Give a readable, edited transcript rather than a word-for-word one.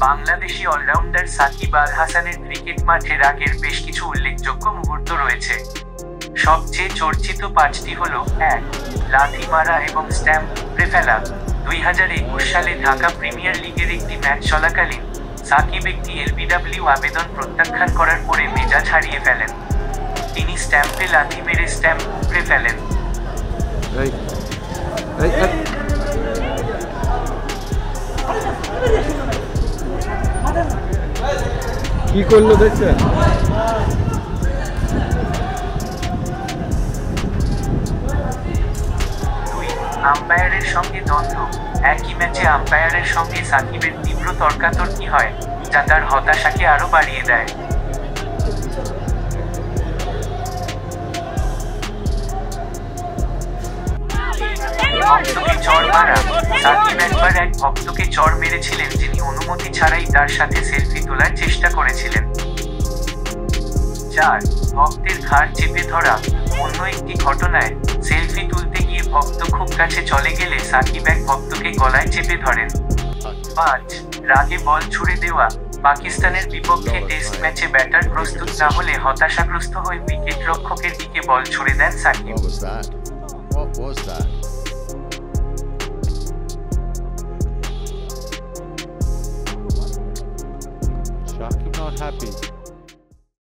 Bangladeshi allrounder Shakib Al হাসানের cricket মাঠের আগের বেশ কিছু উল্লেখযোগ্য মুহূর্ত রয়েছে। সবচেয়ে চর্চিত পাঁচটি হল: ১. লাথি মারা এবং স্ট্যাম্প উপড়ে ফেলা। ২০২১ সালে ঢাকা প্রিমিয়ার লিগের একটি ম্যাচ চলাকালীন সাকিব একটি এলবিডব্লিউ আবেদন প্রত্যাখ্যান করার পরে মেজাজ হারিয়ে ফেলেন। তিনি স্ট্যাম্পে লাথি মেরে স্ট্যাম্প উপড়ে ফেলেন। কি করলো দেখছেন? আম্পায়ারের সঙ্গে দ্বন্দ্ব। একই ম্যাচে আম্পায়ারের সঙ্গে সাকিবের তীব্র তর্কাতর্কি হয়, যা তার হতাশাকে আরও বাড়িয়ে দেয়। ভক্তকে চড় মারা। সাকিব একবার এক ভক্তকে চড় মেরেছিলেন যিনি অনুমতি ছাড়াই তার সাথে সেলফি তোলার চেষ্টা করেছিলেন। ৪. ভক্তের ঘাড় চেপে ধরা। অন্য একটি ঘটনায় সেলফি তুলতে গিয়ে ভক্ত খুব কাছে চলে গেলে সাকিব এক ভক্তকে গলায় চেপে ধরেন। ৫. রাগে বল ছুড়ে দেওয়া। পাকিস্তানের বিপক্ষে টেস্ট ম্যাচে ব্যাটার প্রস্তুত না হলে হতাশাগ্রস্ত হয়ে উইকেট রক্ষকের দিকে বল ছুড়ে দেন সাকিব। What was that?